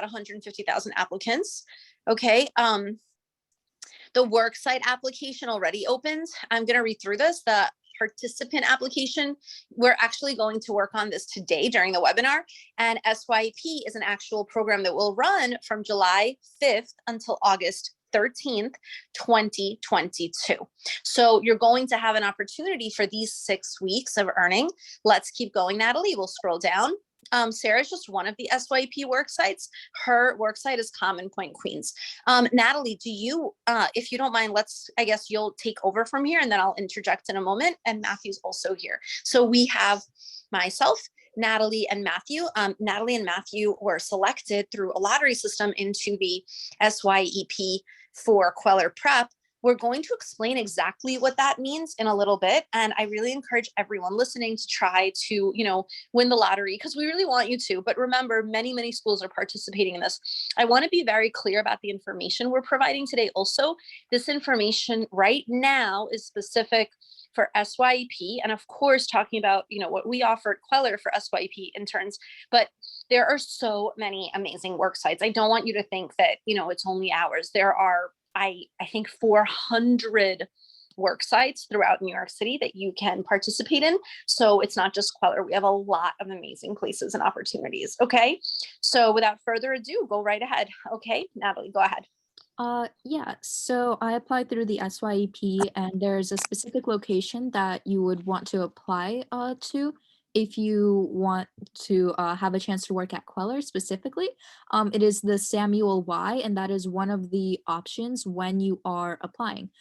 150,000 applicants. Okay. The worksite application already opened. I'm going to read through this. The participant application, we're actually going to work on this today during the webinar. And SYEP is an actual program that will run from July 5th until August 13th, 2022. So you're going to have an opportunity for these 6 weeks of earning. Let's keep going, Natalie. We'll scroll down. Sarah's just one of the SYEP work sites. Her work site is Common Point Queens. Natalie, do you, if you don't mind, I guess you'll take over from here and then I'll interject in a moment. And Matthew's also here. So we have myself, Natalie and Matthew. Natalie and Matthew were selected through a lottery system into the SYEP for Kweller Prep. We're going to explain exactly what that means in a little bit. And I really encourage everyone listening to try to, win the lottery because we really want you to. But remember, many, many schools are participating in this. I want to be very clear about the information we're providing today. Also, this information right now is specific for SYEP. And of course, talking about, what we offer at Kweller for SYEP interns. But there are so many amazing work sites. I don't want you to think that, it's only ours. There are I think 400 work sites throughout New York City that you can participate in. So it's not just Kweller. We have a lot of amazing places and opportunities. Okay. So without further ado, go right ahead. Okay. Natalie, go ahead. Yeah, so I applied through the SYEP and there's a specific location that you would want to apply to if you want to have a chance to work at Kweller specifically. It is the Samuel Y, and that is one of the options when you are applying.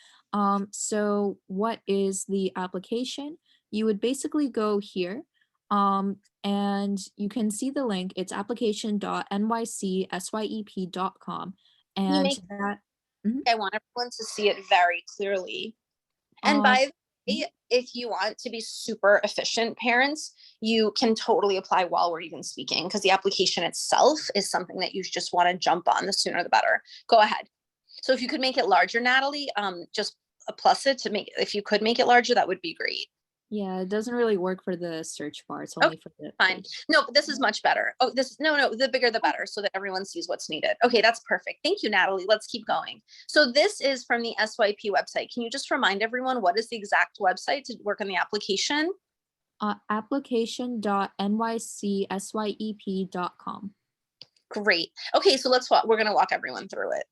So what is the application? You would basically go here and you can see the link. It's application.nycsyep.com. And that I want everyone to see it very clearly. And by the way, if you want to be super efficient parents, you can totally apply while we're even speaking because the application itself is something that you just want to jump on. The sooner the better. Go ahead. So if you could make it larger, Natalie, just a plus it to make, if you could make it larger, that would be great. Yeah, it doesn't really work for the search bar. It's only for the fine. No, but this is much better. Oh, no, the bigger the better so that everyone sees what's needed. Okay, that's perfect. Thank you, Natalie. Let's keep going. So this is from the SYEP website. Can you just remind everyone what is the exact website to work on the application? Application.nycsyep.com. Great. Okay, so we're going to walk everyone through it.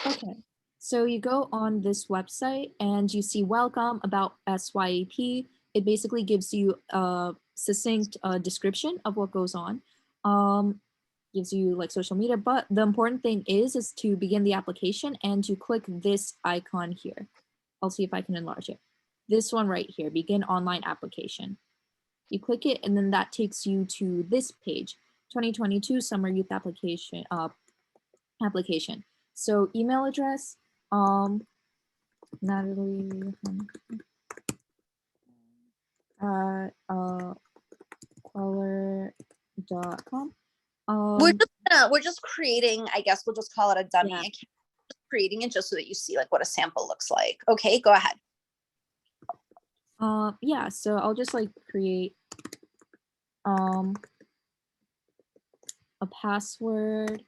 Okay. So you go on this website and you see welcome about SYEP. It basically gives you a succinct description of what goes on. Gives you like social media, but the important thing is to begin the application and to click this icon here. I'll see if I can enlarge it. This one right here, begin online application. You click it and then that takes you to this page, 2022 Summer Youth Application. So email address, Natalie, Kweller.com. We're just creating, I guess we'll just call it a dummy account. Creating it just so that you see like what a sample looks like. Okay, go ahead. Yeah, so I'll just like create a password.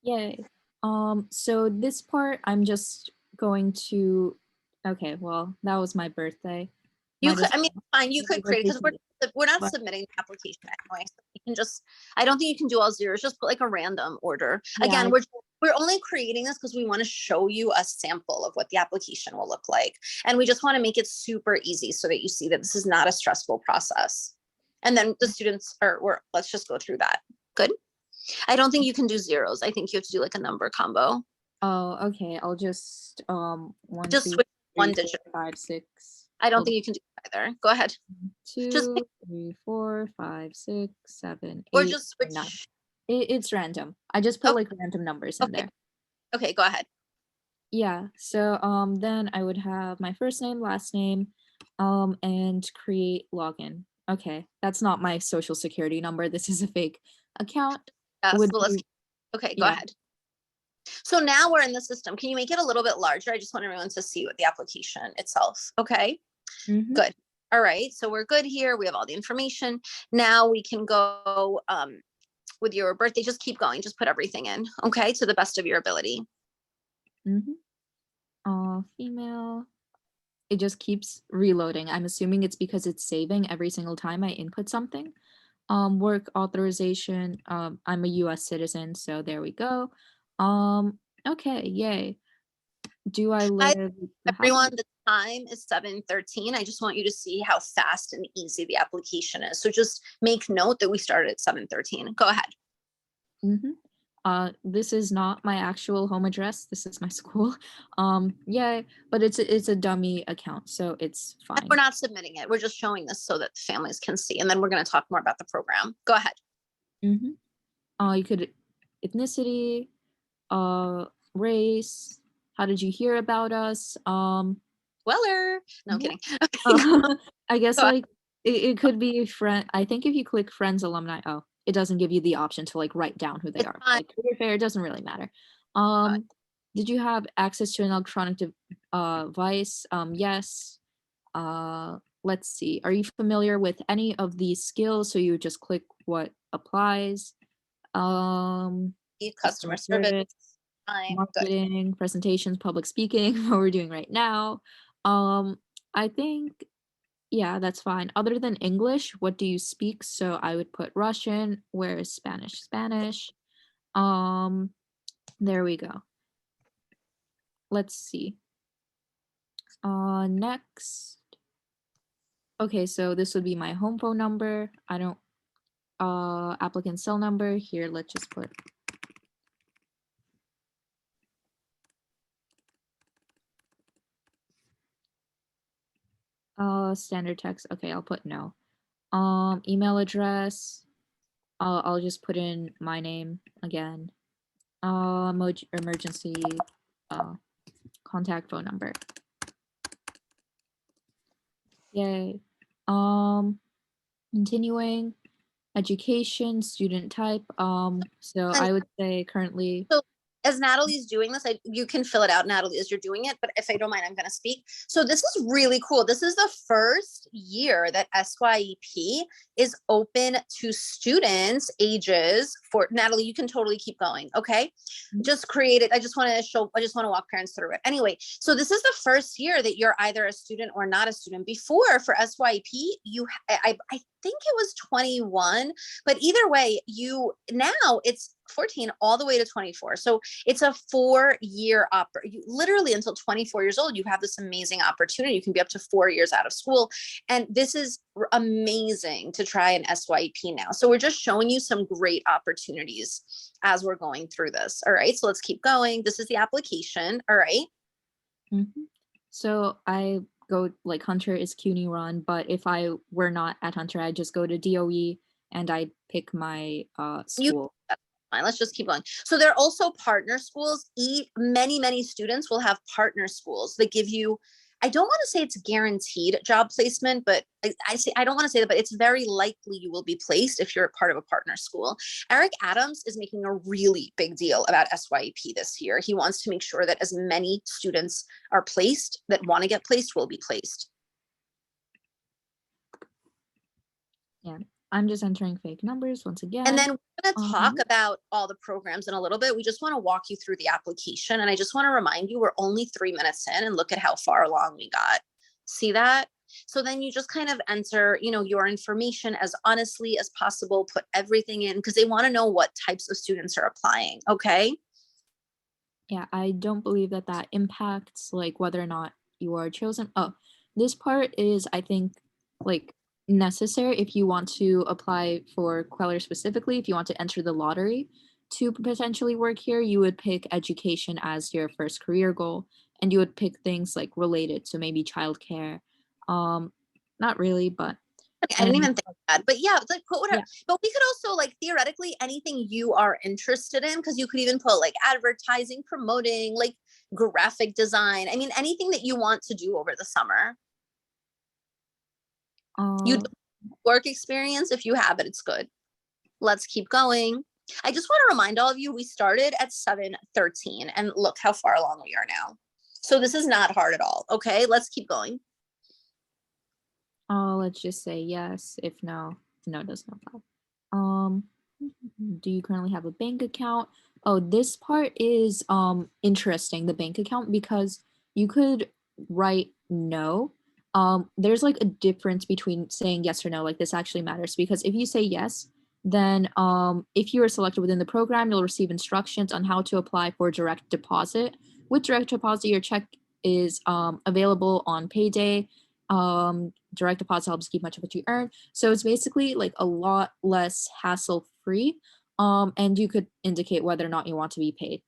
Yay. So this part I'm just going to, okay, well, that was my birthday. You could, fine, you could create, because we're not submitting the application anyway. So you can just, I don't think you can do all zeros, just put like a random order. Yeah. Again, we're only creating this because we want to show you a sample of what the application will look like. And we just want to make it super easy so that you see that this is not a stressful process. And then the students let's just go through that. Good. I don't think you can do zeros. I think you have to do like a number combo. Oh, okay. I'll just switch one digit. 5, 6. I don't think you can do either. Go ahead. 2, 3, 4, 5, 6, 7, 8. Or just switch. 9. It's random. I just put like random numbers in there. Okay, go ahead. Yeah. So then I would have my first name, last name, and create login. Okay, that's not my social security number. This is a fake account. Okay, go ahead. So now we're in the system. Can you make it a little bit larger? I just want everyone to see what the application itself. Okay, good. All right, so we're good here. We have all the information. Now we can go with your birthday. Just keep going. Just put everything in, okay, to the best of your ability. Female. It just keeps reloading. I'm assuming it's because it's saving every single time I input something. Work authorization. I'm a US citizen, so there we go. Okay, yay. Do I Hi, live the house? everyone. The time is 7:13. I just want you to see how fast and easy the application is. So just make note that we started at 7:13. Go ahead. This is not my actual home address. This is my school. Yeah, but it's a dummy account, so it's And fine. we're not submitting it. We're just showing this so that the families can see. And then we're going to talk more about the program. Go ahead. You could ethnicity, race. How did you hear about us? Kweller. No, I'm kidding. I guess Go ahead. like it could be friend. I think if you click friends alumni, oh, it doesn't give you the option to like write down who they It's are. fine. Like career fair, it doesn't really matter. Did you have access to an electronic device? Yes. Let's see. Are you familiar with any of these skills? So you just click what applies. Customer service. Fine. Good. Marketing, presentations, public speaking, what we're doing right now. I think, yeah, that's fine. Other than English, what do you speak? So I would put Russian. Where is Spanish? Spanish. There we go. Let's see. Next. Okay, so this would be my home phone number. I don't, applicant cell number. Here, let's just put standard text. Okay, I'll put no. Email address. I'll just put in my name again. Emergency contact phone number. Yay. Continuing education, student type. So I would say currently. So as Natalie's doing this, you can fill it out, Natalie, as you're doing it, but if I don't mind, I'm going to speak. So this is really cool. This is the first year that SYEP is open to students ages for, Natalie, you can totally keep going. Okay. Just create it. I just want to walk parents through it. Anyway, so this is the first year that you're either a student or not a student. Before, for SYEP, I think it was 21, but either way, now it's 14 all the way to 24. So it's a 4-year literally until 24 years old, you have this amazing opportunity. You can be up to 4 years out of school. And this is amazing to try an SYEP now. So we're just showing you some great opportunities as we're going through this. All right, so let's keep going. This is the application. All right. So I go like Hunter is CUNY run, but if I were not at Hunter, I'd just go to DOE and I'd pick my school. Fine, let's just keep going. So there are also partner schools. Many students will have partner schools that give you, I don't want to say it's guaranteed job placement, but I don't want to say that, but it's very likely you will be placed if you're a part of a partner school. Eric Adams is making a really big deal about SYEP this year. He wants to make sure that as many students are placed that want to get placed will be placed. Yeah. I'm just entering fake numbers once again. And then we're going to talk about all the programs in a little bit. We just want to walk you through the application. And I just want to remind you, we're only 3 minutes in, and look at how far along we got. See that? So then you just kind of enter, your information as honestly as possible, put everything in, because they want to know what types of students are applying. Okay. Yeah, I don't believe that impacts like whether or not you are chosen. Oh, this part is, I think, like necessary if you want to apply for Kweller specifically. If you want to enter the lottery to potentially work here, you would pick education as your first career goal, and you would pick things like related, so maybe childcare. Not really, but I didn't even think of that, but yeah, like put whatever. Yeah. But we could also like theoretically anything you are interested in, because you could even put like advertising, promoting, like graphic design. I mean, anything that you want to do over the summer. You work experience, if you have it, it's good. Let's keep going. I just want to remind all of you, we started at 7:13 and look how far along we are now. So this is not hard at all. Okay, let's keep going. Let's just say yes. If no, no, it doesn't apply. Um, do you currently have a bank account? Oh, this part is interesting, the bank account, because you could write no. There's like a difference between saying yes or no. Like this actually matters because if you say yes, then if you are selected within the program, you'll receive instructions on how to apply for direct deposit. With direct deposit, your check is available on payday. Direct deposit helps keep much of what you earn. So it's basically like a lot less hassle free. And you could indicate whether or not you want to be paid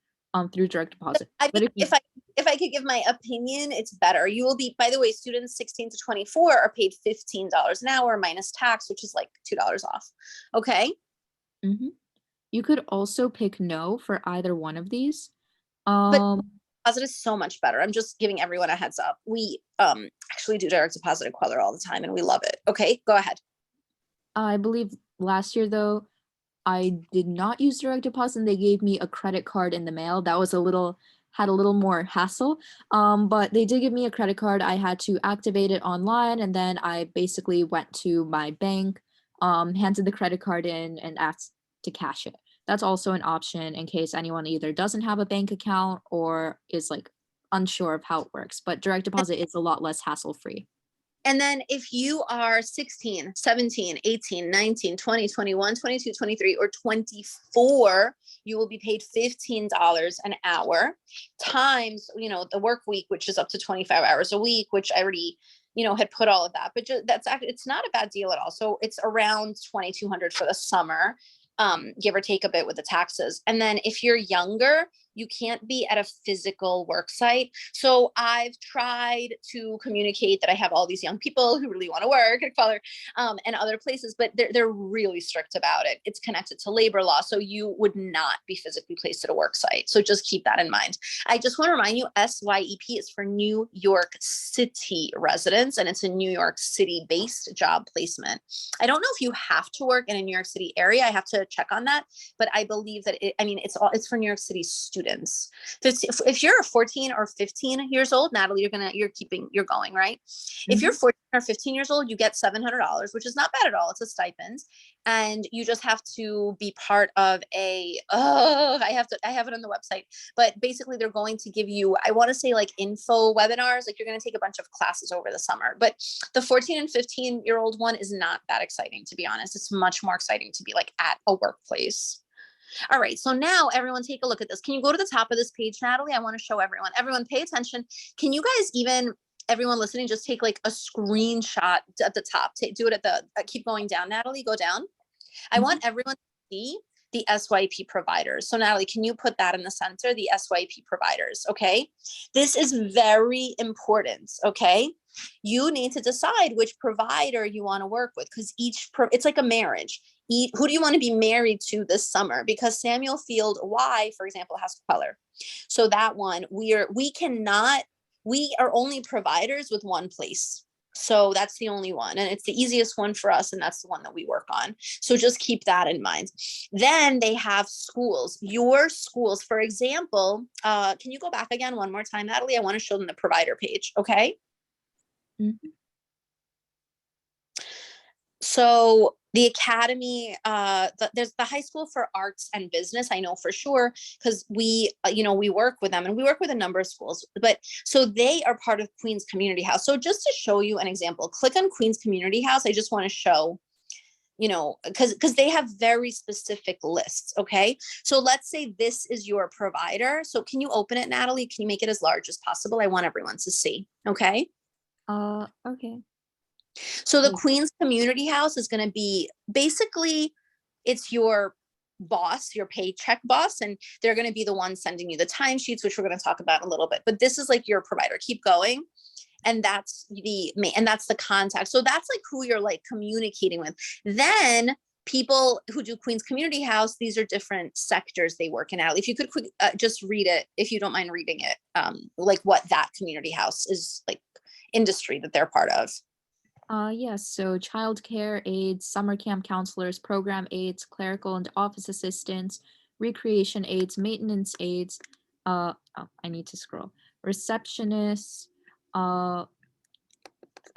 through direct deposit. I But mean, if you if I could give my opinion, it's better. You will be, by the way, students 16 to 24 are paid $15 an hour minus tax, which is like $2 off. Okay. Mhm. You could also pick no for either one of these. But Um, deposit is so much better. I'm just giving everyone a heads up. We actually do direct deposit at Kweller all the time and we love it. Okay, go ahead. I believe last year though, I did not use direct deposit and they gave me a credit card in the mail. That was had a little more hassle. But they did give me a credit card. I had to activate it online and then I basically went to my bank, handed the credit card in and asked to cash it. That's also an option in case anyone either doesn't have a bank account or is like unsure of how it works. But direct deposit is a lot less hassle free. And then if you are 16, 17, 18, 19, 20, 21, 22, 23, or 24, you will be paid $15 an hour times, the work week, which is up to 25 hours a week, which I already, had put all of that. But that's actually, it's not a bad deal at all. So it's around 2,200 for the summer, give or take a bit with the taxes. And then if you're younger, you can't be at a physical work site. So I've tried to communicate that I have all these young people who really want to work at Kweller and other places, but they're really strict about it. It's connected to labor law. So you would not be physically placed at a work site. So just keep that in mind. I just want to remind you, SYEP is for New York City residents, and it's a New York City based job placement. I don't know if you have to work in a New York City area. I have to check on that, but I believe that it's for New York City students. If you're 14 or 15 years old, Natalie, you're going, right? If you're Mhm. 14 or 15 years old, you get $700, which is not bad at all. It's a stipend. And you just have to be part of I have it on the website, but basically they're going to give you, I want to say like info webinars, like you're going to take a bunch of classes over the summer, but the 14 and 15-year-old one is not that exciting, to be honest. It's much more exciting to be like at a workplace. All right, so now everyone take a look at this. Can you go to the top of this page, Natalie? I want to show everyone. Everyone pay attention. Can you guys everyone listening, just take like a screenshot at the top. Do it at keep going down, Natalie, go down. I Mhm. want everyone to see the SYP providers. So Natalie, can you put that in the center, the SYP providers, okay? This is very important, okay? You need to decide which provider you want to work with because it's like a marriage. Who do you want to be married to this summer? Because Samuel Field Y, for example, has Kweller. So that one, we are only providers with one place. So that's the only one. And it's the easiest one for us. And that's the one that we work on. So just keep that in mind. Then they have schools. Your schools, for example, can you go back again one more time, Natalie? I want to show them the provider page. Okay. Mhm. So the academy, there's the high school for arts and business. I know for sure because we work with them and we work with a number of schools. But so they are part of Queens Community House. So just to show you an example, click on Queens Community House. I just want to show, because they have very specific lists. Okay, so let's say this is your provider. So can you open it, Natalie? Can you make it as large as possible? I want everyone to see. Okay. Okay. So the So Queens Community House is going to be basically it's your boss, your paycheck boss, and they're going to be the ones sending you the timesheets, which we're going to talk about in a little bit. But this is like your provider. Keep going. And that's the contact. So that's like who you're like communicating with. Then people who do Queens Community House, these are different sectors they work in out. If you could just read it, if you don't mind reading it, like what that community house is like industry that they're part of. yes, so childcare aides, summer camp counselors, program aides, clerical and office assistants, recreation aides, maintenance aides, I need to scroll, receptionists, uh,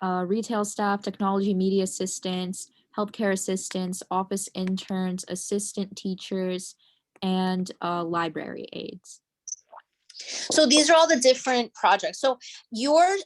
retail staff, technology media assistants, healthcare assistants, office interns, assistant teachers, and library aides. So these are all the different projects. So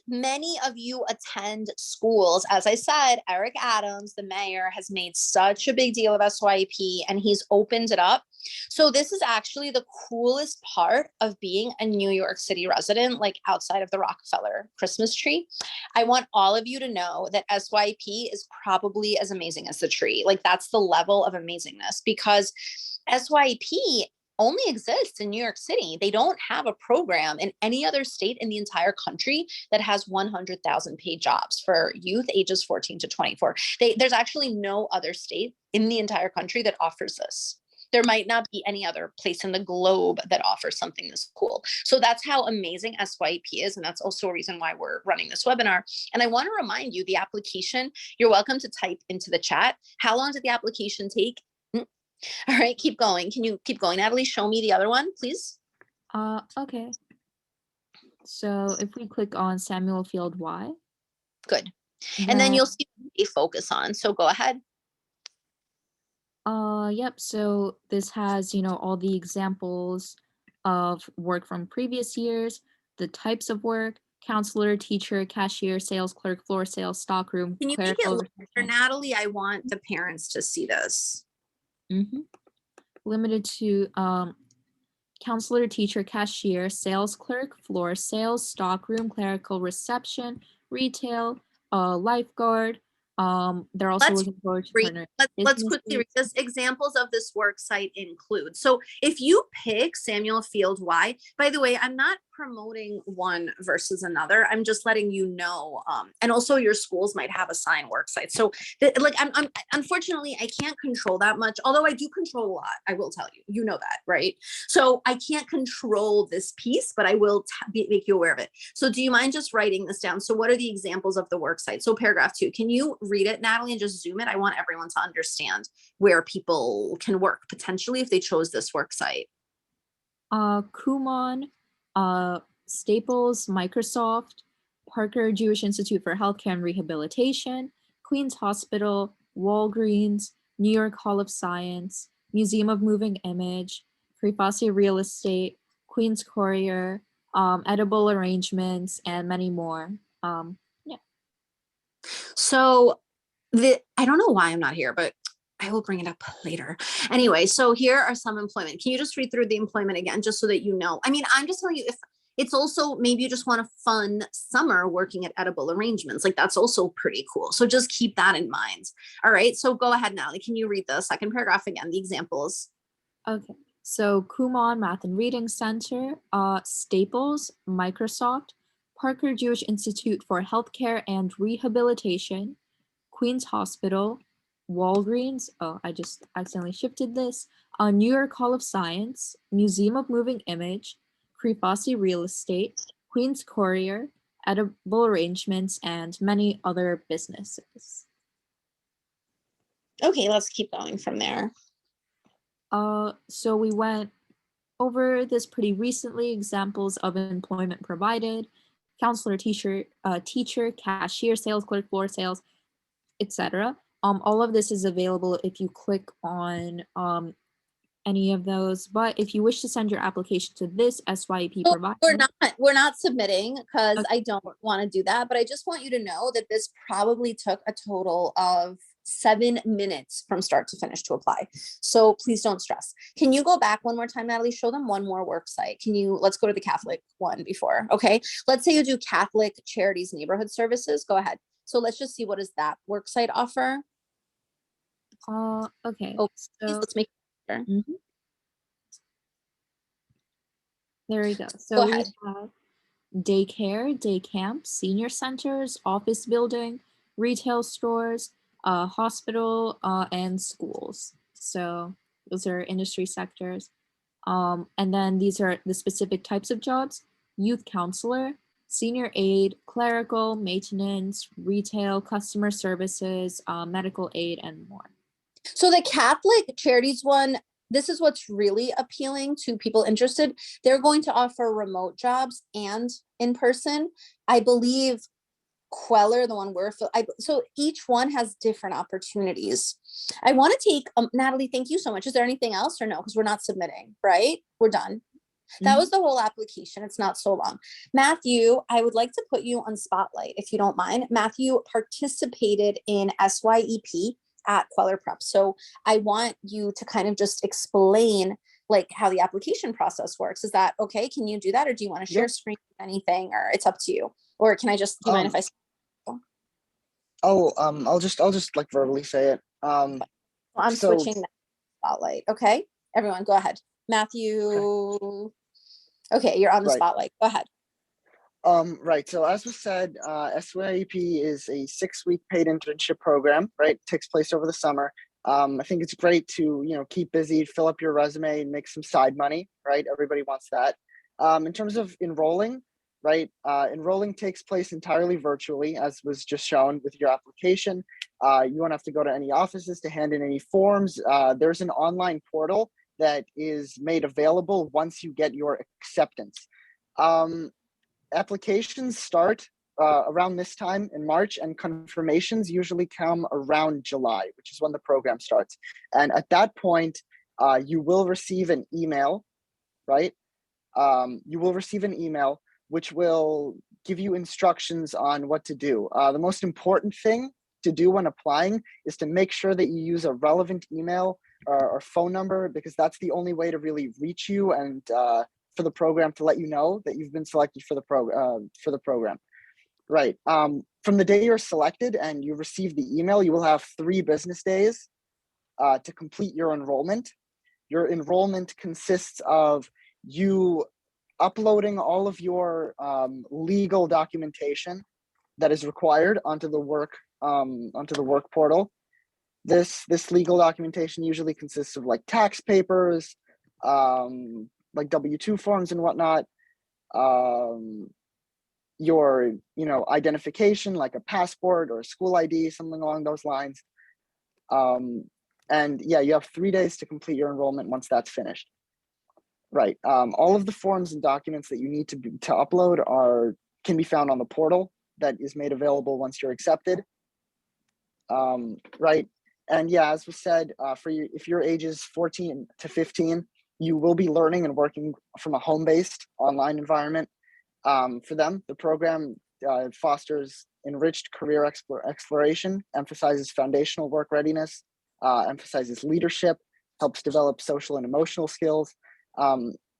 many of you attend schools. As I said, Eric Adams, the mayor, has made such a big deal of SYEP and he's opened it up. So this is actually the coolest part of being a New York City resident, like outside of the Rockefeller Christmas tree. I want all of you to know that SYEP is probably as amazing as the tree. Like that's the level of amazingness, because SYEP only exists in New York City. They don't have a program in any other state in the entire country that has 100,000 paid jobs for youth ages 14 to 24. There's actually no other state in the entire country that offers this. There might not be any other place in the globe that offers something this cool. So that's how amazing SYEP is. And that's also a reason why we're running this webinar. And I want to remind you, the application, you're welcome to type into the chat. How long did the application take? All right, keep going. Can you keep going, Natalie? Show me the other one, please. Okay. So if we click on Samuel Field Y. Good. And then you'll see what they focus on. So go ahead. Yep. So this has, all the examples of work from previous years, the types of work, counselor, teacher, cashier, sales clerk, floor sales, stockroom. Can you make it larger, Natalie? I want the parents to see this. Limited to counselor, teacher, cashier, sales clerk, floor sales, stockroom, clerical, reception, retail, lifeguard. They're also looking forward to partner. Let's quickly read this. Examples of this work site include. So if you pick Samuel Field Y, by the way, I'm not promoting one versus another. I'm just letting you know. And also your schools might have assigned work sites. So I'm unfortunately, I can't control that much, although I do control a lot. I will tell you, you know that, right? So I can't control this piece, but I will make you aware of it. So do you mind just writing this down? So what are the examples of the work site? So paragraph 2, can you read it, Natalie, and just zoom it? I want everyone to understand where people can work potentially if they chose this work site. Kumon, Staples, Microsoft, Parker Jewish Institute for Healthcare and Rehabilitation, Queens Hospital, Walgreens, New York Hall of Science, Museum of Moving Image, Crepasi Real Estate, Queens Courier, Edible Arrangements, and many more. Yeah. So I don't know why I'm not here, but I will bring it up later. Anyway, so here are some employment. Can you just read through the employment again, just so that you know? I mean, I'm just telling you, if it's also, maybe you just want a fun summer working at Edible Arrangements, like that's also pretty cool. So just keep that in mind. All right, so go ahead, Natalie. Can you read the second paragraph again, the examples? Okay, so Kumon Math and Reading Center, Staples, Microsoft, Parker Jewish Institute for Healthcare and Rehabilitation, Queens Hospital, Walgreens, I just accidentally shifted this, New York Hall of Science, Museum of Moving Image, Crepasi Real Estate, Queens Courier, Edible Arrangements, and many other businesses. Okay, let's keep going from there. So we went over this pretty recently, examples of employment provided, counselor, teacher, cashier, sales clerk, floor sales, etc. All of this is available if you click on any of those. But if you wish to send your application to this SYEP provider, we're not submitting because I don't want to do that. But I just want you to know that this probably took a total of 7 minutes from start to finish to apply. So please don't stress. Can you go back one more time, Natalie? Show them one more work site. Let's go to the Catholic one before. Okay. Let's say you do Catholic Charities Neighborhood Services. Go ahead. So let's just see, what does that work site offer? Okay. Oh, so let's make it sure. There we go. So go we ahead. have daycare, day camp, senior centers, office building, retail stores, hospital, and schools. So those are industry sectors. And then these are the specific types of jobs: youth counselor, senior aide, clerical, maintenance, retail, customer services, medical aid, and more. So the Catholic Charities one, this is what's really appealing to people interested. They're going to offer remote jobs and in person. I believe Kweller, the one so each one has different opportunities. I want to take, Natalie, thank you so much. Is there anything else or no? Because we're not submitting, right? We're done. That was the whole application. It's not so long. Matthew, I would like to put you on spotlight if you don't mind. Matthew participated in SYEP at Kweller Prep. So I want you to kind of just explain like how the application process works. Is that okay? Can you do that? Or do you want to share screen anything, or it's up to you? Or can I just, do you mind if I? I'll just like verbally say it. I'm switching the spotlight. Okay, everyone go ahead. Matthew. Okay, you're on the spotlight. Go ahead. Right. So as was said, SYEP is a 6-week paid internship program, right? It takes place over the summer. I think it's great to, keep busy, fill up your resume and make some side money, right? Everybody wants that. In terms of enrolling, right? Enrolling takes place entirely virtually, as was just shown with your application. You won't have to go to any offices to hand in any forms. There's an online portal that is made available once you get your acceptance. Applications start around this time in March, and confirmations usually come around July, which is when the program starts. And at that point, you will receive an email, right? You will receive an email which will give you instructions on what to do. The most important thing to do when applying is to make sure that you use a relevant email or phone number, because that's the only way to really reach you and for the program to let you know that you've been selected for the program. Right. From the day you're selected and you receive the email, you will have 3 business days to complete your enrollment. Your enrollment consists of you uploading all of your legal documentation that is required onto the work portal. This legal documentation usually consists of like tax papers, like W-2 forms and whatnot, your identification like a passport or a school ID, something along those lines. And yeah, you have 3 days to complete your enrollment once that's finished. Right. All of the forms and documents that you need to upload can be found on the portal that is made available once you're accepted. Right. And yeah, as was said, if your age is 14 to 15, you will be learning and working from a home-based online environment. For them, the program fosters enriched career exploration, emphasizes foundational work readiness, emphasizes leadership, helps develop social and emotional skills.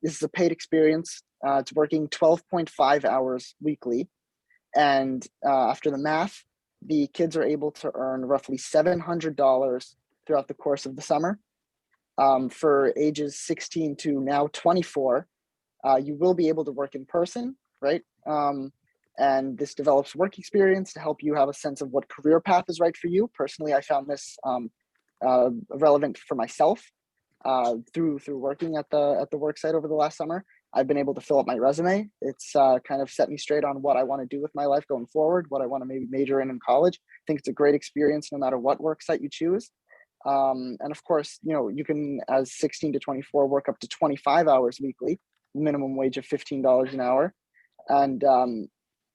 This is a paid experience. It's working 12.5 hours weekly. And after the math, the kids are able to earn roughly $700 throughout the course of the summer. For ages 16 to now 24, you will be able to work in person, right? And this develops work experience to help you have a sense of what career path is right for you. Personally, I found this relevant for myself through working at the work site over the last summer. I've been able to fill up my resume. It's kind of set me straight on what I want to do with my life going forward, what I want to maybe major in college. I think it's a great experience no matter what work site you choose. And of course, you can, as 16 to 24, work up to 25 hours weekly, minimum wage of $15 an hour. And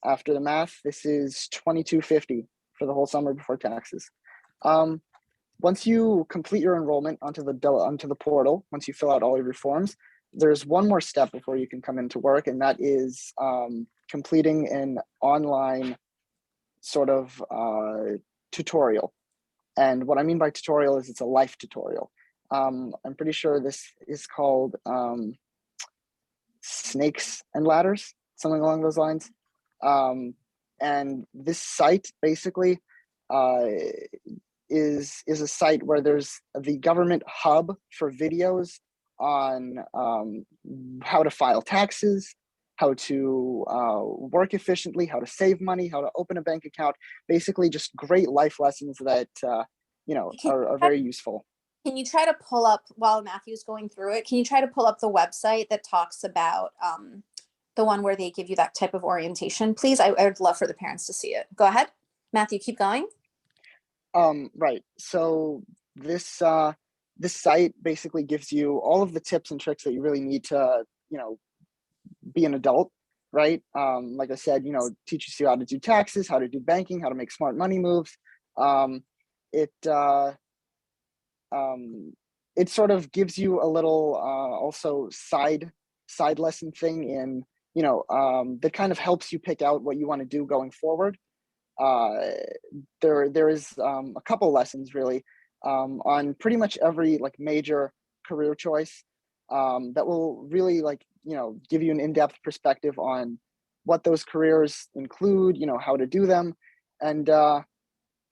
after the math, this is $22.50 for the whole summer before taxes. Once you complete your enrollment onto the portal, once you fill out all of your forms, there's one more step before you can come into work, and that is completing an online sort of tutorial. And what I mean by tutorial is it's a life tutorial. I'm pretty sure this is called Snakes and Ladders, something along those lines. And this site basically is a site where there's the government hub for videos on how to file taxes, how to work efficiently, how to save money, how to open a bank account, basically just great life lessons that, are very useful. Can you try to pull up, while Matthew's going through it, can you try to pull up the website that talks about the one where they give you that type of orientation, please? I would love for the parents to see it. Go ahead. Matthew, keep going. Right. So this site basically gives you all of the tips and tricks that you really need to, be an adult, right? Like I said, teaches you how to do taxes, how to do banking, how to make smart money moves. It it sort of gives you a little also side lesson thing in that kind of helps you pick out what you want to do going forward. There is a couple lessons really on pretty much every like major career choice that will really give you an in-depth perspective on what those careers include, how to do them, and oh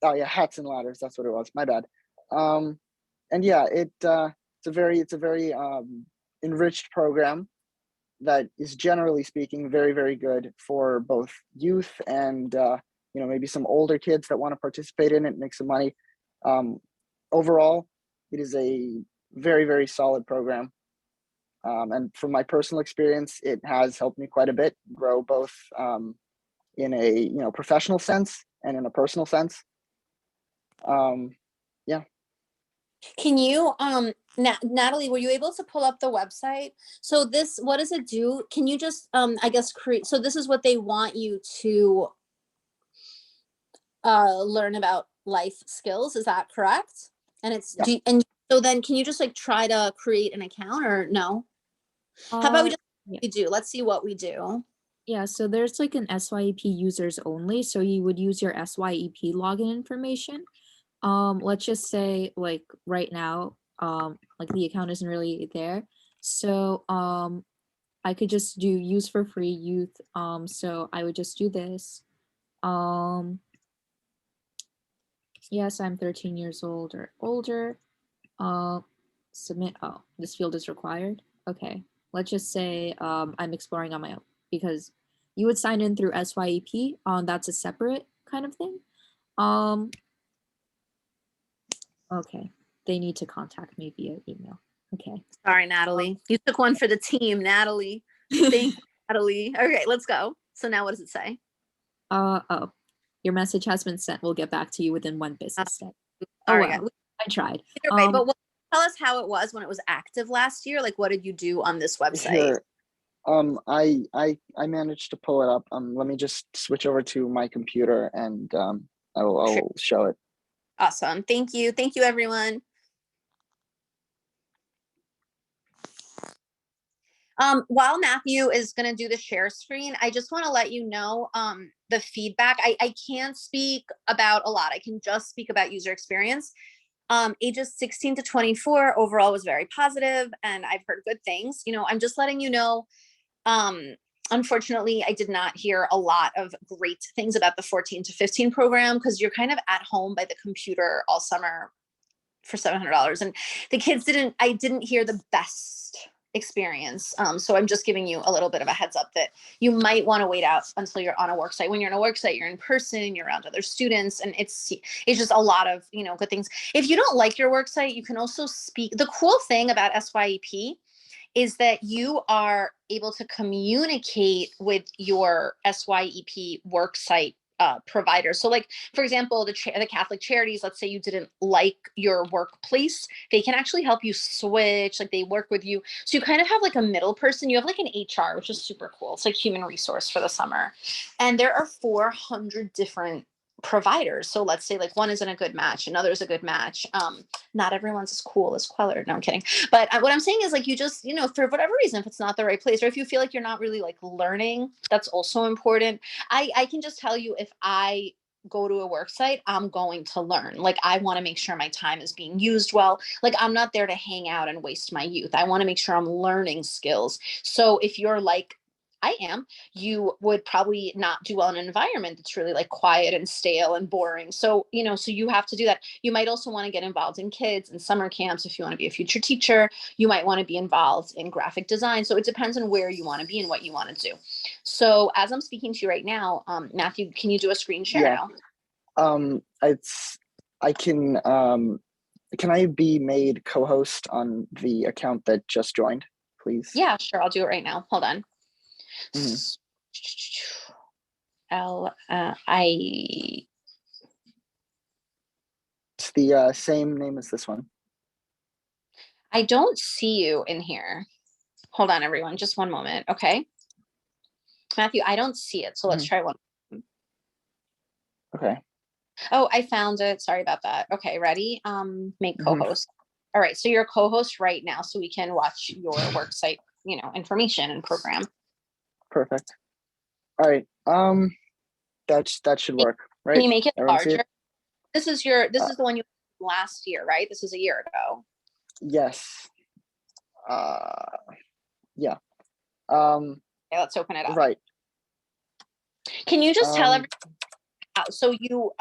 yeah, hats and ladders, that's what it was, my bad. And yeah, it's a very enriched program that is generally speaking very, very good for both youth and maybe some older kids that want to participate in it and make some money. Overall, it is a very, very solid program. And from my personal experience, it has helped me quite a bit grow both in a professional sense and in a personal sense. Yeah. Can you, Natalie, were you able to pull up the website? So this, what does it do? Can you just, I guess, create, so this is what they want you to learn about life skills. Is that correct? And it's, Yeah. and so then can you just like try to create an account or no? How about we just Yeah. we do? Let's see what we do. Yeah, so there's like an SYEP users only. So you would use your SYEP login information. Let's just say like right now, like the account isn't really there. So I could just do use for free youth. So I would just do this. Yes, I'm 13 years old or older. Submit. Oh, this field is required. Okay. Let's just say I'm exploring on my own because you would sign in through SYEP. That's a separate kind of thing. Okay. They need to contact me via email. Okay. Sorry, Natalie. You took one for the team, Natalie. Thank you, Natalie. Okay, let's go. So now what does it say? Oh, your message has been sent. We'll get back to you within 1 business day. Oh, Sorry, well, I tried. either way, but tell us how it was when it was active last year. Like, what did you do on this website? Here, I managed to pull it up. Let me just switch over to my computer and I'll show it. Awesome. Thank you. Thank you, everyone. While Matthew is going to do the share screen, I just want to let you know the feedback. I can't speak about a lot. I can just speak about user experience. Ages 16 to 24 overall was very positive, and I've heard good things. I'm just letting you know. Unfortunately, I did not hear a lot of great things about the 14 to 15 program because you're kind of at home by the computer all summer for $700, and the kids I didn't hear the best experience. So I'm just giving you a little bit of a heads up that you might want to wait out until you're on a work site. When you're on a work site, you're in person, you're around other students, and it's just a lot of good things. If you don't like your work site, you can also speak. The cool thing about SYEP is that you are able to communicate with your SYEP worksite provider. So like, for example, the Catholic Charities, let's say you didn't like your workplace, they can actually help you switch, like they work with you. So you kind of have like a middle person. You have like an HR, which is super cool. It's like human resource for the summer. And there are 400 different providers. So let's say like one isn't a good match, another is a good match. Not everyone's as cool as Kweller. No, I'm kidding. But what I'm saying is like, you just, for whatever reason, if it's not the right place, or if you feel like you're not really like learning, that's also important. I can just tell you, if I go to a work site, I'm going to learn. Like, I want to make sure my time is being used well. Like, I'm not there to hang out and waste my youth. I want to make sure I'm learning skills. So if you're like I am, you would probably not do well in an environment that's really like quiet and stale and boring. So, so you have to do that. You might also want to get involved in kids and summer camps. If you want to be a future teacher, you might want to be involved in graphic design. So it depends on where you want to be and what you want to do. So as I'm speaking to you right now, Matthew, can you do a screen share now? Can I be made co-host on the account that just joined, please? Yeah, sure. I'll do it right now. Hold on. Mm-hmm. It's the same name as this one. I don't see you in here. Hold on, everyone. Just one moment. Okay. Matthew, I don't see it. So let's try one. Okay. Oh, I found it. Sorry about that. Okay, ready? Make Mhm. co-host. All right, so you're a co-host right now, so we can watch your worksite, information and program. Perfect. All right. That should work, right? Can you make it Everyone see larger? it? This is the one you last year, right? This is a year ago. Yes. Yeah. Okay, let's open it up. Right. Can you just tell everyone? So you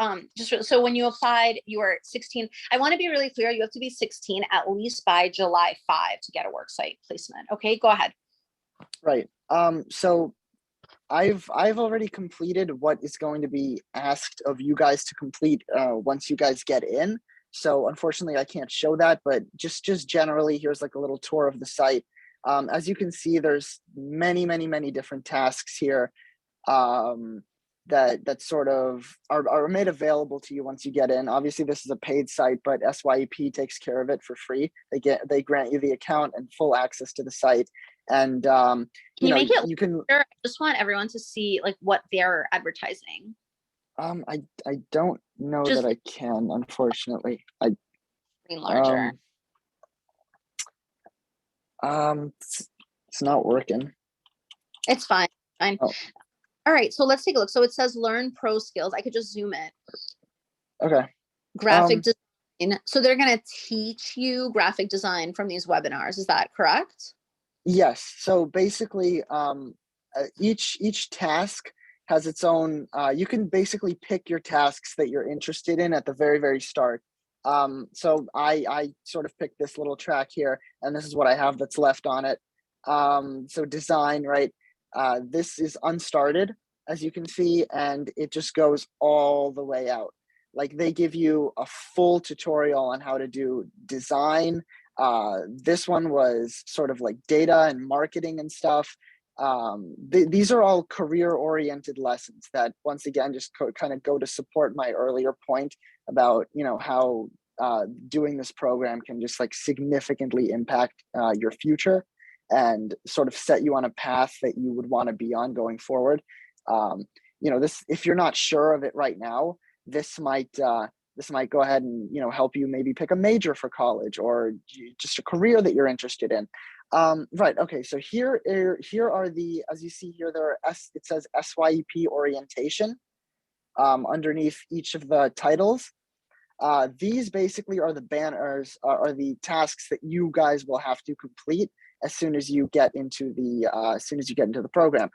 so when you applied, you were 16. I want to be really clear. You have to be 16 at least by July 5 to get a worksite placement. Okay, go ahead. Right. So I've already completed what is going to be asked of you guys to complete once you guys get in. So unfortunately, I can't show that, but just generally, here's like a little tour of the site. As you can see, there's many different tasks here that sort of are made available to you once you get in. Obviously, this is a paid site, but SYEP takes care of it for free. They grant you the account and full access to the site. And Can you make it? you can. I just want everyone to see like what they're advertising. I don't know that I can, unfortunately. Larger. It's not working. It's fine. Fine. Oh. All right, so let's take a look. So it says learn pro skills. I could just zoom it. Okay. Graphic design. So they're going to teach you graphic design from these webinars. Is that correct? Yes. So basically, each task has its own. You can basically pick your tasks that you're interested in at the very start. So I sort of picked this little track here, and this is what I have that's left on it. So design, right? This is unstarted, as you can see, and it just goes all the way out. Like they give you a full tutorial on how to do design. This one was sort of like data and marketing and stuff. These are all career-oriented lessons that, once again, just kind of go to support my earlier point about how doing this program can just like significantly impact your future and sort of set you on a path that you would want to be on going forward. This, if you're not sure of it right now, this might go ahead and help you maybe pick a major for college or just a career that you're interested in. Right. Okay. So here are the, as you see here, it says SYEP orientation underneath each of the titles. These basically are the banners, are the tasks that you guys will have to complete as soon as you get into the program.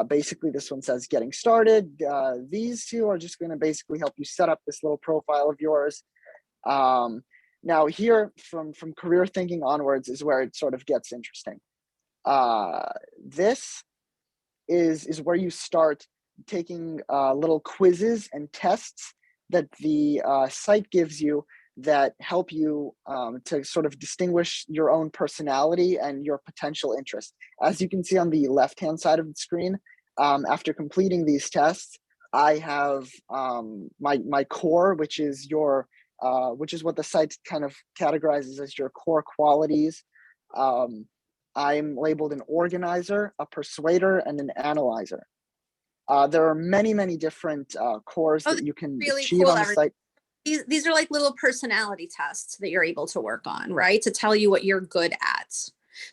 Basically, this one says getting started. These two are just going to basically help you set up this little profile of yours. Now here, from career thinking onwards, is where it sort of gets interesting. This is where you start taking little quizzes and tests that the site gives you that help you to sort of distinguish your own personality and your potential interest. As you can see on the left-hand side of the screen, after completing these tests, I have my core, which is what the site kind of categorizes as your core qualities. I'm labeled an organizer, a persuader, and an analyzer. There are many different cores that you can really achieve cool, on the site. These are like little personality tests that you're able to work on, right? To tell you what you're good at.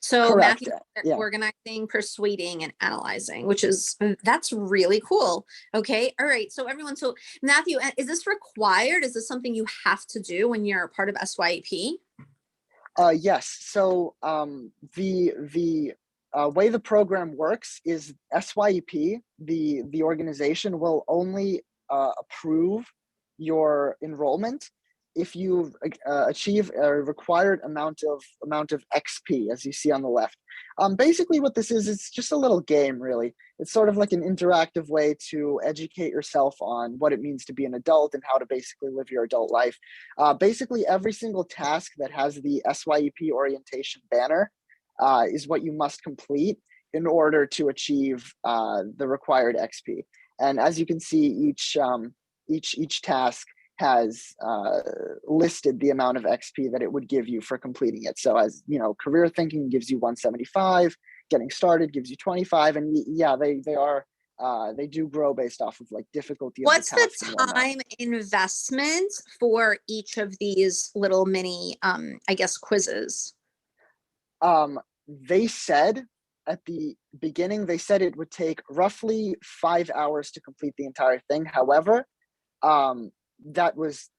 So Correct. Matthew, Yeah. organizing, persuading, and analyzing, that's really cool. Okay. All right. So everyone, so Matthew, is this required? Is this something you have to do when you're a part of SYEP? Yes. So the way the program works is SYEP, the organization, will only approve your enrollment if you achieve a required amount of XP, as you see on the left. Basically what this is, it's just a little game, really. It's sort of like an interactive way to educate yourself on what it means to be an adult and how to basically live your adult life. Basically every single task that has the SYEP orientation banner is what you must complete in order to achieve the required XP. And as you can see, each task has listed the amount of XP that it would give you for completing it. So as career thinking gives you 175, getting started gives you 25, and yeah, they do grow based off of like difficulty of What's the the task and whatnot. time investment for each of these little mini, I guess, quizzes? They said at the beginning, they said it would take roughly 5 hours to complete the entire thing. However, that was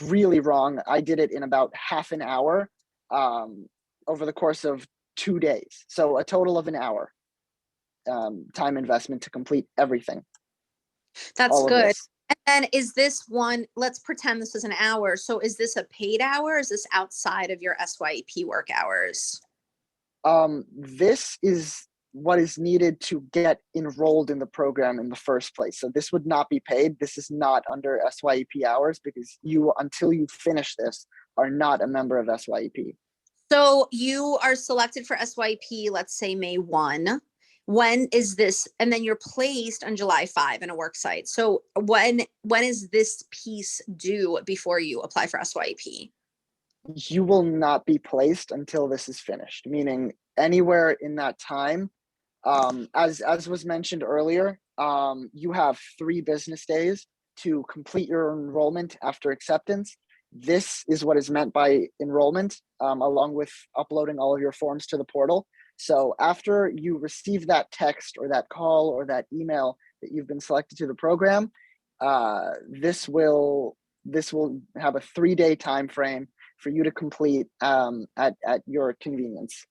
really wrong. I did it in about half an hour over the course of 2 days. So a total of an hour time investment to complete everything. That's All of good. this. And then is this one, let's pretend this is an hour. So is this a paid hour? Or is this outside of your SYEP work hours? This is what is needed to get enrolled in the program in the first place. So this would not be paid. This is not under SYEP hours because you, until you finish this, are not a member of SYEP. So you are selected for SYEP, let's say May 1. When is this? And then you're placed on July 5 in a work site. So when is this piece due before you apply for SYEP? You will not be placed until this is finished, meaning anywhere in that time. As was mentioned earlier, you have 3 business days to complete your enrollment after acceptance. This is what is meant by enrollment, along with uploading all of your forms to the portal. So after you receive that text or that call or that email that you've been selected to the program, this will have a 3-day time frame for you to complete at your convenience.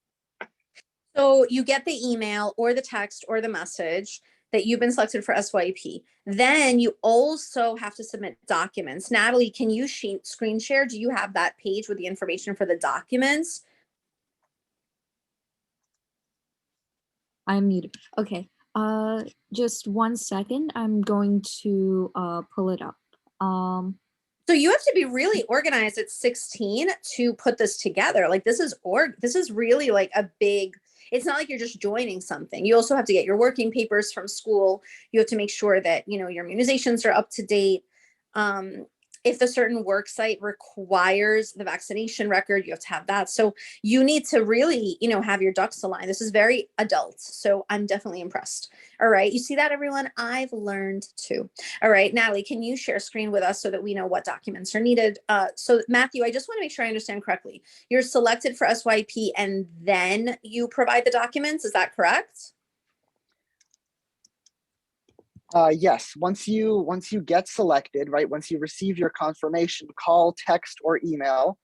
So you get the email or the text or the message that you've been selected for SYEP. Then you also have to submit documents. Natalie, can you screen share? Do you have that page with the information for the documents? I'm muted. Okay. Just 1 second. I'm going to pull it up. So you have to be really organized at 16 to put this together. Like this is really like a big, it's not like you're just joining something. You also have to get your working papers from school. You have to make sure that, you know, your immunizations are up to date. If the certain work site requires the vaccination record, you have to have that. So you need to really, you know, have your ducks aligned. This is very adult. So I'm definitely impressed. All right. You see that, everyone? I've learned too. All right. Natalie, can you share screen with us so that we know what documents are needed? So Matthew, I just want to make sure I understand correctly. You're selected for SYEP and then you provide the documents. Is that correct? Yes, once you get selected, right? Once you receive your confirmation call, text, or email,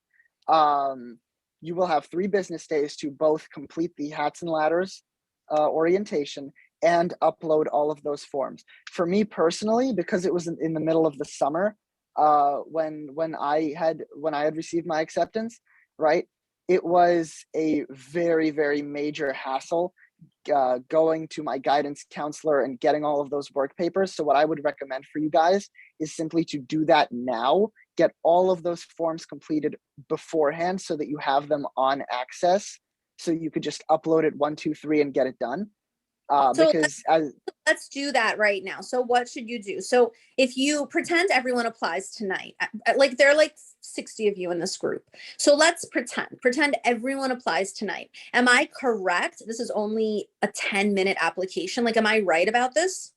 you will have 3 business days to both complete the hats and ladders orientation and upload all of those forms. For me personally, because it was in the middle of the summer, when I had received my acceptance, right? It was a very, very major hassle going to my guidance counselor and getting all of those work papers. So what I would recommend for you guys is simply to do that now, get all of those forms completed beforehand so that you have them on access. So you could just upload it 1, 2, 3 and get it done. So Because let's do that right now. So what should you do? So if you pretend everyone applies tonight, like there are like 60 of you in this group. So let's pretend everyone applies tonight. Am I correct? This is only a 10-minute application. Like, am I right about this?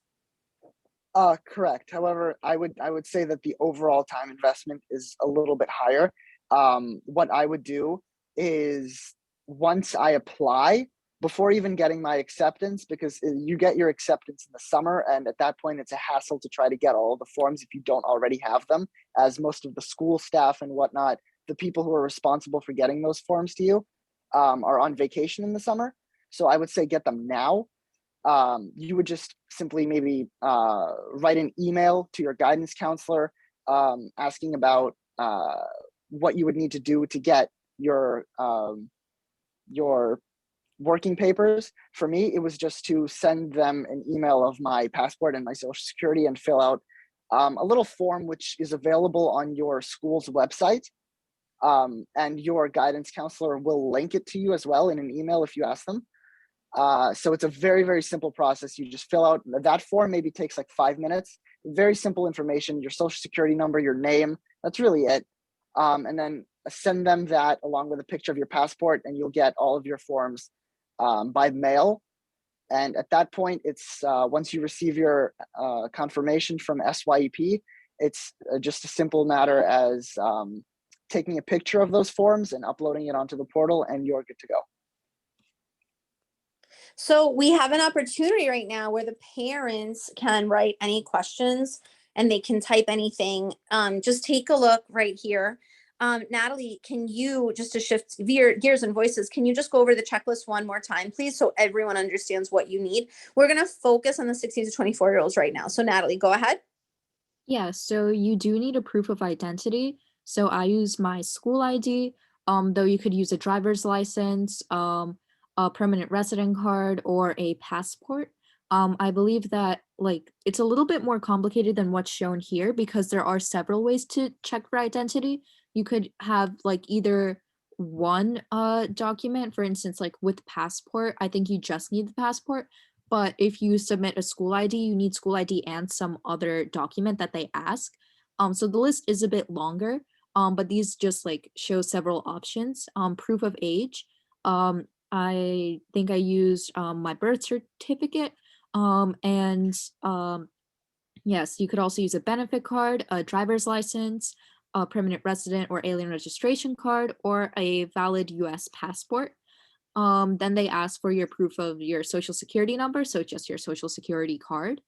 correct. However, I would say that the overall time investment is a little bit higher. What I would do is once I apply, before even getting my acceptance, because you get your acceptance in the summer, and at that point it's a hassle to try to get all the forms if you don't already have them, as most of the school staff and whatnot, the people who are responsible for getting those forms to you, are on vacation in the summer. So I would say get them now. You would just simply maybe write an email to your guidance counselor asking about what you would need to do to get your working papers. For me, it was just to send them an email of my passport and my social security and fill out a little form which is available on your school's website. And your guidance counselor will link it to you as well in an email if you ask them. So it's a very, very simple process. You just fill out that form, maybe takes like 5 minutes. Very simple information, your social security number, your name, that's really it. And then send them that along with a picture of your passport and you'll get all of your forms by mail. And at that point, it's once you receive your confirmation from SYEP, it's just a simple matter as taking a picture of those forms and uploading it onto the portal, and you're good to go. So we have an opportunity right now where the parents can write any questions and they can type anything. Just take a look right here. Natalie, can you, just to shift gears and voices, can you just go over the checklist one more time, please, so everyone understands what you need? We're going to focus on the 16 to 24-year-olds right now. So Natalie, go ahead. Yeah, so you do need a proof of identity. So I use my school ID, though you could use a driver's license, a permanent resident card, or a passport. I believe that like it's a little bit more complicated than what's shown here because there are several ways to check for identity. You could have like either one document, for instance, like with passport, I think you just need the passport. But if you submit a school ID, you need school ID and some other document that they ask. So the list is a bit longer, but these just like show several options. Proof of age. I think I used my birth certificate. And yes, you could also use a benefit card, a driver's license, a permanent resident or alien registration card, or a valid US passport. Then they ask for your proof of your social security number, so just your social security card,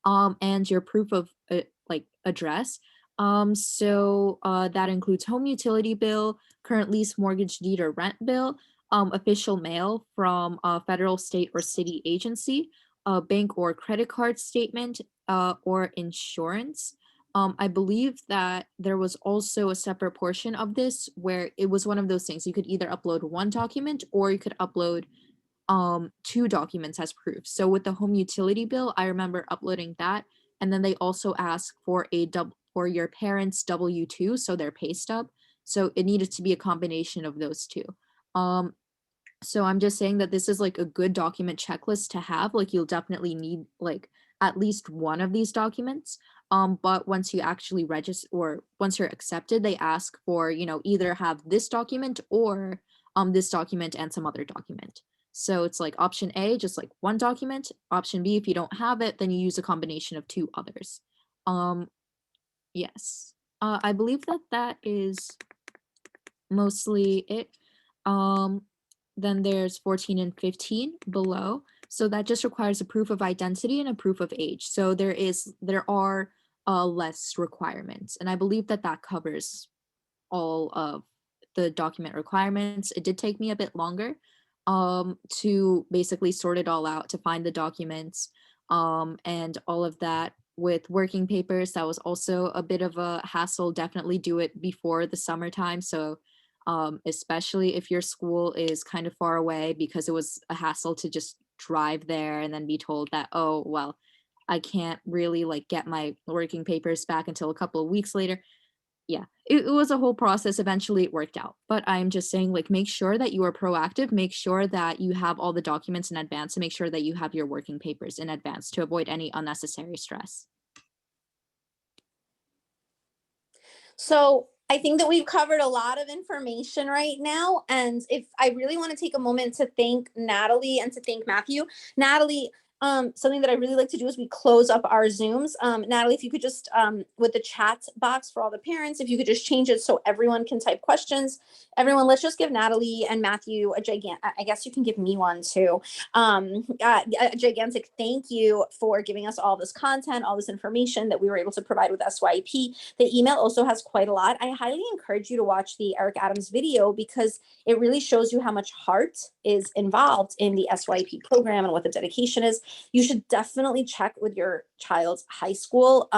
and your proof of like address. That includes home utility bill, current lease, mortgage deed, or rent bill, official mail from a federal, state, or city agency, a bank or credit card statement, or insurance. I believe that there was also a separate portion of this where it was one of those things. You could either upload one document or you could upload two documents as proof. So with the home utility bill, I remember uploading that. And then they also ask for for your parents' W-2, so their pay stub. So it needed to be a combination of those two. So I'm just saying that this is like a good document checklist to have. Like you'll definitely need like at least one of these documents. But once you actually register or once you're accepted, they ask for, either have this document or this document and some other document. So it's like option A, just like one document. Option B, if you don't have it, then you use a combination of two others. Yes. I believe that is mostly it. Then there's 14 and 15 below. So that just requires a proof of identity and a proof of age. So there are less requirements. And I believe that covers all of the document requirements. It did take me a bit longer to basically sort it all out, to find the documents and all of that. With working papers, that was also a bit of a hassle. Definitely do it before the summertime. So especially if your school is kind of far away, because it was a hassle to just drive there and then be told that, oh, well, I can't really like get my working papers back until a couple of weeks later. Yeah, it was a whole process. Eventually it worked out, but I'm just saying, like, make sure that you are proactive, make sure that you have all the documents in advance, and make sure that you have your working papers in advance to avoid any unnecessary stress. So I think that we've covered a lot of information right now. And if I really want to take a moment to thank Natalie and to thank Matthew. Natalie, something that I really like to do is we close up our Zooms. Natalie, if you could just, with the chat box for all the parents, if you could just change it so everyone can type questions. Everyone, let's just give Natalie and Matthew a gigantic, I guess you can give me one too. A gigantic thank you for giving us all this content, all this information that we were able to provide with SYEP. The email also has quite a lot. I highly encourage you to watch the Eric Adams video because it really shows you how much heart is involved in the SYEP program and what the dedication is. You should definitely check with your child's high school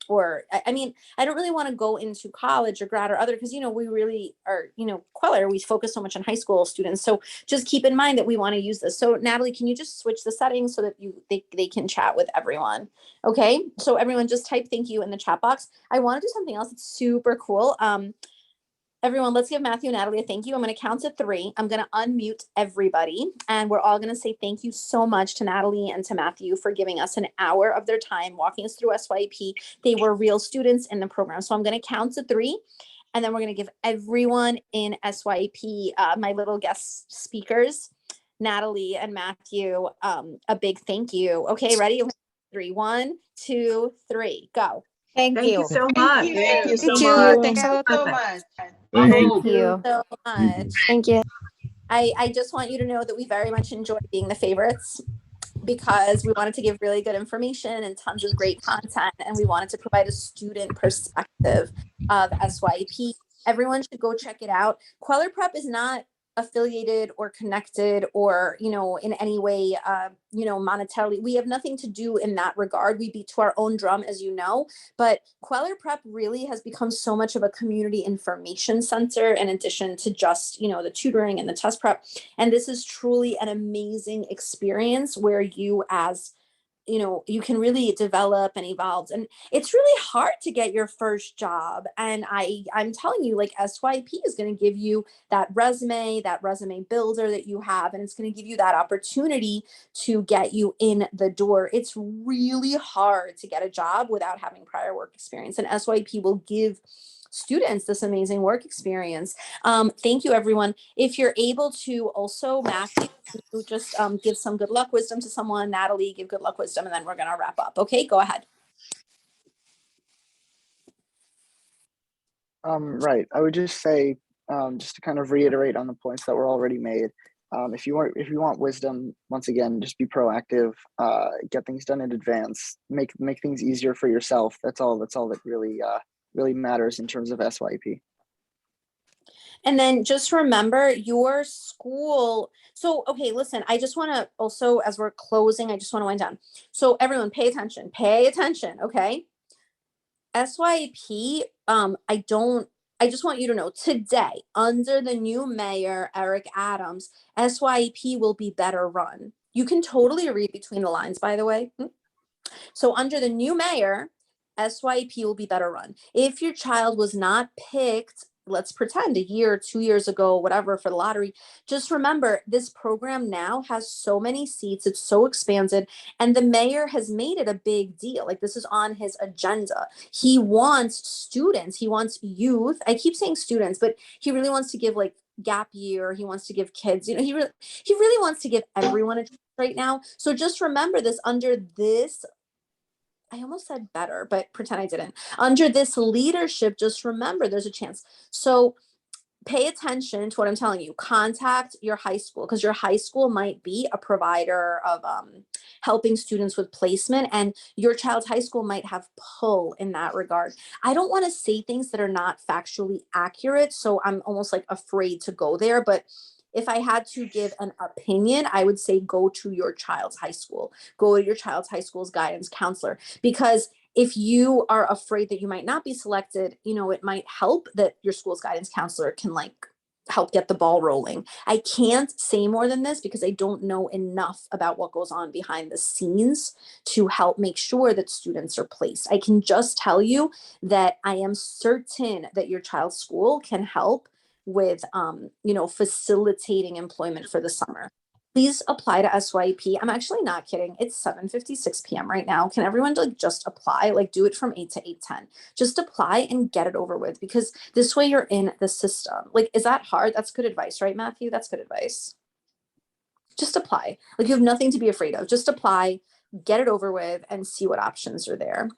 or I mean, I don't really want to go into college or grad or other because, we really are, Kweller, we focus so much on high school students. So just keep in mind that we want to use this. So Natalie, can you just switch the settings so that they can chat with everyone? Okay. So everyone just type thank you in the chat box. I want to do something else that's super cool. Everyone, let's give Matthew and Natalie a thank you. I'm going to count to 3. I'm going to unmute everybody. And we're all going to say thank you so much to Natalie and to Matthew for giving us an hour of their time, walking us through SYEP. They were real students in the program. So I'm going to count to 3. And then we're going to give everyone in SYEP, my little guest speakers, Natalie and Matthew a big thank you. Okay, ready? 3, 1, 2, 3, go. Thank you so much. Thank you so You too. much. Thanks a lot. So much. Thank you. So much. Thank you. I just want you to know that we very much enjoy being the favorites, because we wanted to give really good information and tons of great content, and we wanted to provide a student perspective of SYEP. Everyone should go check it out. Kweller Prep is not affiliated or connected or, you know, in any way, you know, monetarily. We have nothing to do in that regard. We beat to our own drum, as you know, but Kweller Prep really has become so much of a community information center in addition to just, you know, the tutoring and the test prep. And this is truly an amazing experience where you, as you know, you can really develop and evolve. And it's really hard to get your first job. And I'm telling you, like, SYP is going to give you that resume builder that you have, and it's going to give you that opportunity to get you in the door. It's really hard to get a job without having prior work experience, and SYP will give students this amazing work experience. Thank you, everyone. If you're able to also, Matthew, just give some good luck wisdom to someone. Natalie, give good luck wisdom, and then we're gonna wrap up. Okay, go ahead. Right. I would just say, just to kind of reiterate on the points that were already made. If you want wisdom, once again, just be proactive. Get things done in advance. Make things easier for yourself. That's all that really matters in terms of SYP. And then just remember your school. So, okay, listen, I just want to also, as we're closing, I just want to wind down. So everyone pay attention, okay? SYP, I just want you to know today, under the new mayor, Eric Adams, SYP will be better run. You can totally read between the lines, by the way. So under the new mayor, SYP will be better run. If your child was not picked, let's pretend a year, 2 years ago, whatever, for the lottery, just remember this program now has so many seats. It's so expanded, and the mayor has made it a big deal. Like, this is on his agenda. He wants students. He wants youth. I keep saying students, but he really wants to give, like, gap year. He wants to give kids, you know, he really wants to give everyone a chance right now. So just remember this, under this, I almost said better, but pretend I didn't. Under this leadership, just remember there's a chance. So pay attention to what I'm telling you. Contact your high school, because your high school might be a provider of helping students with placement, and your child's high school might have pull in that regard. I don't want to say things that are not factually accurate, so I'm almost like afraid to go there. But if I had to give an opinion, I would say go to your child's high school. Go to your child's high school's guidance counselor, because if you are afraid that you might not be selected, you know, it might help that your school's guidance counselor can, like, help get the ball rolling. I can't say more than this because I don't know enough about what goes on behind the scenes to help make sure that students are placed. I can just tell you that I am certain that your child's school can help with, you know, facilitating employment for the summer. Please apply to SYP. I'm actually not kidding. It's 7:56 p.m. right now. Can everyone, like, just apply? Like, do it from 8 to 8:10. Just apply and get it over with, because this way you're in the system. Like, is that hard? That's good advice, right, Matthew? That's good advice. Just apply. Like, you have nothing to be afraid of. Just apply, get it over with, and see what options are there.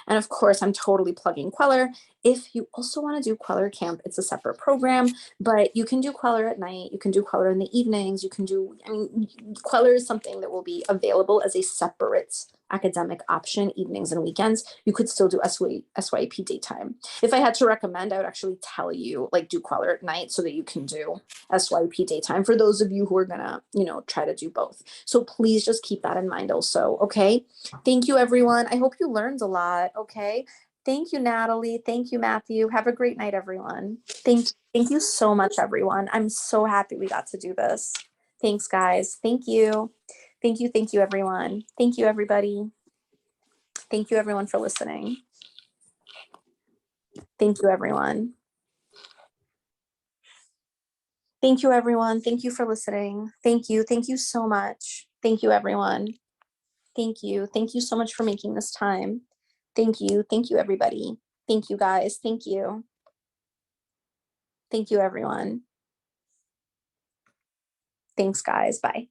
And of course, I'm totally plugging Kweller. If you also want to do Kweller Camp, it's a separate program, but you can do Kweller at night. You can do Kweller in the evenings. You can do, I mean, Kweller is something that will be available as a separate academic option, evenings and weekends. You could still do SYP daytime. If I had to recommend, I would actually tell you, like, do Kweller at night so that you can do SYP daytime, for those of you who are gonna, you know, try to do both. So please just keep that in mind also, okay? Thank you, everyone. I hope you learned a lot, okay? Thank you, Natalie. Thank you, Matthew. Have a great night, everyone. Thank you so much, everyone. I'm so happy we got to do this. Thanks, guys. Thank you. Thank you, everyone. Thank you, everybody. Thank you, everyone, for listening. Thank you, everyone. Thank you, everyone. Thank you for listening. Thank you. Thank you so much. Thank you, everyone. Thank you. Thank you so much for making this time. Thank you. Thank you, everybody. Thank you, guys. Thank you. Thank you, everyone. Thanks, guys. Bye.